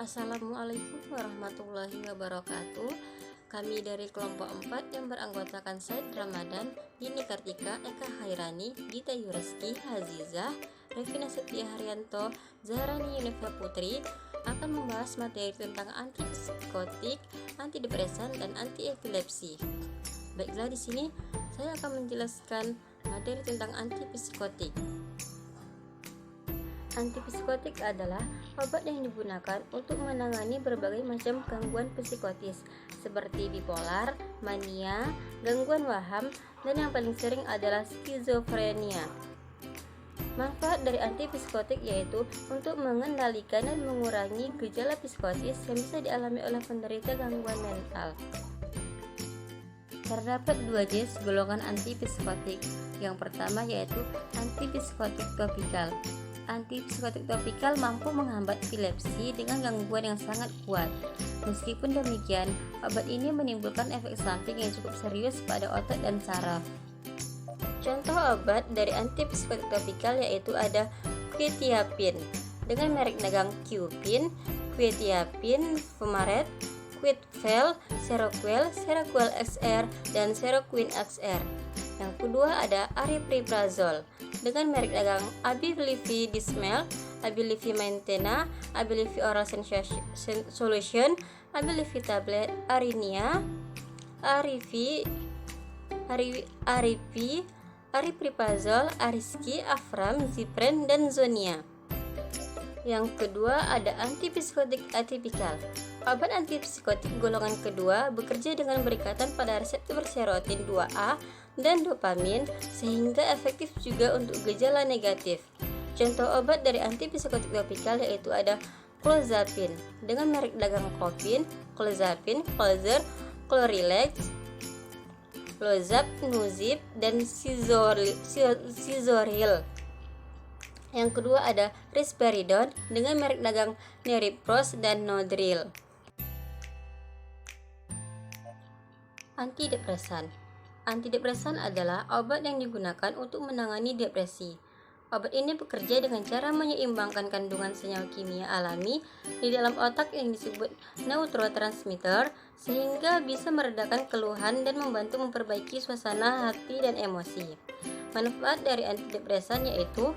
Assalamualaikum warahmatullahi wabarakatuh. Kami dari kelompok 4 yang beranggotakan Said Ramadan, Dini Kartika, Eka Hairani, Gita Yureski, Hazizah, Revina Setia Haryanto, Zahrani Yunifa Putri akan membahas materi tentang antipsikotik, antidepresan, dan anti-epilepsi. Baiklah, di sini saya akan menjelaskan materi tentang antipsikotik. Antipsikotik adalah obat yang digunakan untuk menangani berbagai macam gangguan psikotis seperti bipolar, mania, gangguan waham, dan yang paling sering adalah skizofrenia. Manfaat dari antipsikotik yaitu untuk mengendalikan dan mengurangi gejala psikotis yang bisa dialami oleh penderita gangguan mental. Terdapat 2 jenis golongan antipsikotik. Yang pertama yaitu antipsikotik topikal. Antipsikotik topikal mampu menghambat epilepsi dengan gangguan yang sangat kuat. Meskipun demikian, obat ini menimbulkan efek samping yang cukup serius pada otak dan saraf. Contoh obat dari antipsikotik topikal yaitu ada quetiapin dengan merek dagang Qpin, quetiapin fumarate, Quitvel, Seroquel, Seroquel XR, dan Seroquin XR. Yang kedua ada aripiprazol dengan merek dagang Abilify Dismel, Abilify Maintena, Abilify Oral Solution, Abilify Tablet, Arinia, Aripiprazol, Ariski, Afram, Zipren, dan Zonia. Yang kedua ada antipsikotik atipikal. Obat antipsikotik golongan kedua bekerja dengan berikatan pada reseptor serotin 2A dan dopamin sehingga efektif juga untuk gejala negatif. Contoh obat dari antipsikotik topikal yaitu ada clozapine dengan merek dagang Clopin, Clozapine, Clozer, Clorilex, Clozap, Nuzib, dan Sizoril. Yang kedua ada risperidone dengan merek dagang Neripros dan Nodril. Antidepresan. Antidepresan adalah obat yang digunakan untuk menangani depresi. Obat ini bekerja dengan cara menyeimbangkan kandungan senyawa kimia alami di dalam otak yang disebut neurotransmitter sehingga bisa meredakan keluhan dan membantu memperbaiki suasana hati dan emosi. Manfaat dari antidepresan yaitu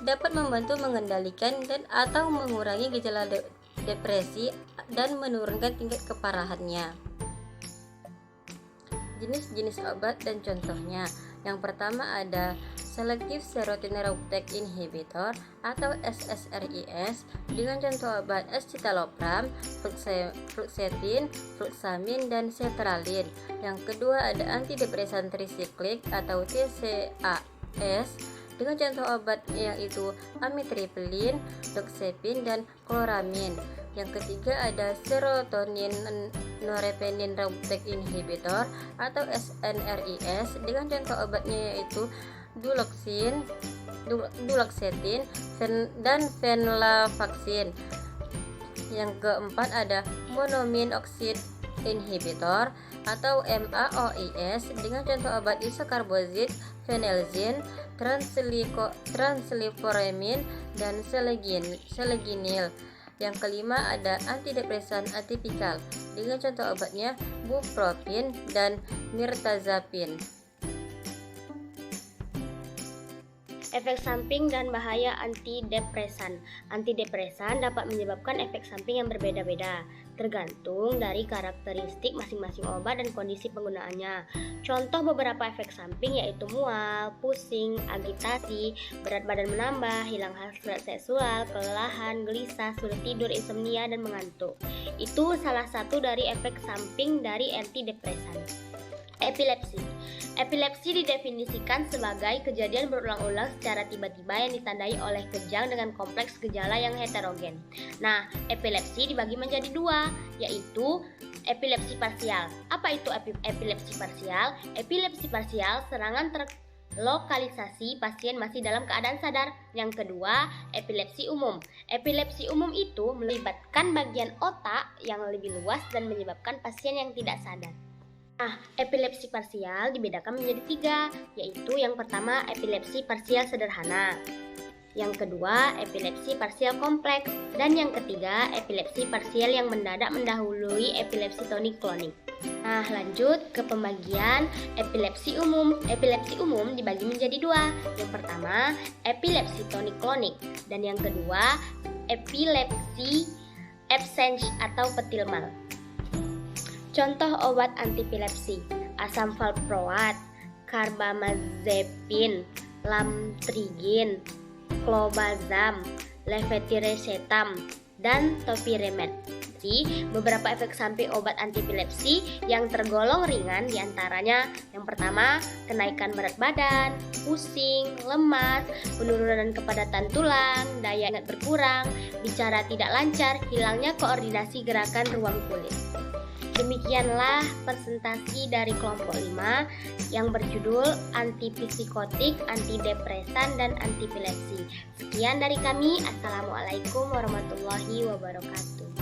dapat membantu mengendalikan dan atau mengurangi gejala depresi dan menurunkan tingkat keparahannya. Jenis-jenis obat dan contohnya. Yang pertama ada Selective Serotonin Reuptake Inhibitor atau SSRIs dengan contoh obat escitalopram, fluoxetine, fluoxamine, dan sertralin. Yang kedua ada antidepresan trisiklik atau TCAS dengan contoh obat yaitu amitriptyline, doxepin, dan chloramine. Yang ketiga ada serotonin norepinephrine reuptake inhibitor atau SNRIs dengan contoh obatnya yaitu duloxetine dan venlafaxine. Yang keempat ada monoamine oxide inhibitor atau MAOIs dengan contoh obat isokarbozid, phenelzine, transliforamin, dan seleginil. Yang kelima ada antidepresan atipikal dengan contoh obatnya bupropion dan mirtazapine. Efek samping dan bahaya antidepresan. Antidepresan dapat menyebabkan efek samping yang berbeda-beda, tergantung dari karakteristik masing-masing obat dan kondisi penggunaannya. Contoh beberapa efek samping yaitu mual, pusing, agitasi, berat badan menambah, hilang hasrat seksual, kelelahan, gelisah, sulit tidur, insomnia, dan mengantuk. Itu salah satu dari efek samping dari antidepresan. Epilepsi. Epilepsi didefinisikan sebagai kejadian berulang-ulang secara tiba-tiba yang ditandai oleh kejang dengan kompleks gejala yang heterogen. Nah, epilepsi dibagi menjadi 2, yaitu epilepsi parsial. Apa itu epilepsi parsial? Epilepsi parsial serangan terlokalisasi pasien masih dalam keadaan sadar. Yang kedua, epilepsi umum. Epilepsi umum itu melibatkan bagian otak yang lebih luas dan menyebabkan pasien yang tidak sadar. Nah, epilepsi parsial dibedakan menjadi 3, yaitu yang pertama epilepsi parsial sederhana. Yang kedua, epilepsi parsial kompleks. Dan yang ketiga, epilepsi parsial yang mendadak mendahului epilepsi tonik-klonik. Nah, lanjut ke pembagian epilepsi umum. Epilepsi umum dibagi menjadi dua. Yang pertama, epilepsi tonik-klonik. Dan yang kedua, epilepsi absence atau petilmal. Contoh obat antiepilepsi: asam valproat, carbamazepin, lamtrigin, clobazam, levetiracetam, dan topiramate. Beberapa efek samping obat antiepilepsi yang tergolong ringan diantaranya: yang pertama, kenaikan berat badan, pusing, lemas, penurunan kepadatan tulang, daya ingat berkurang, bicara tidak lancar, hilangnya koordinasi gerakan ruang kulit. Demikianlah presentasi dari kelompok 5 yang berjudul antipsikotik, antidepresan, dan antiepilepsi. Sekian dari kami. Assalamualaikum warahmatullahi wabarakatuh.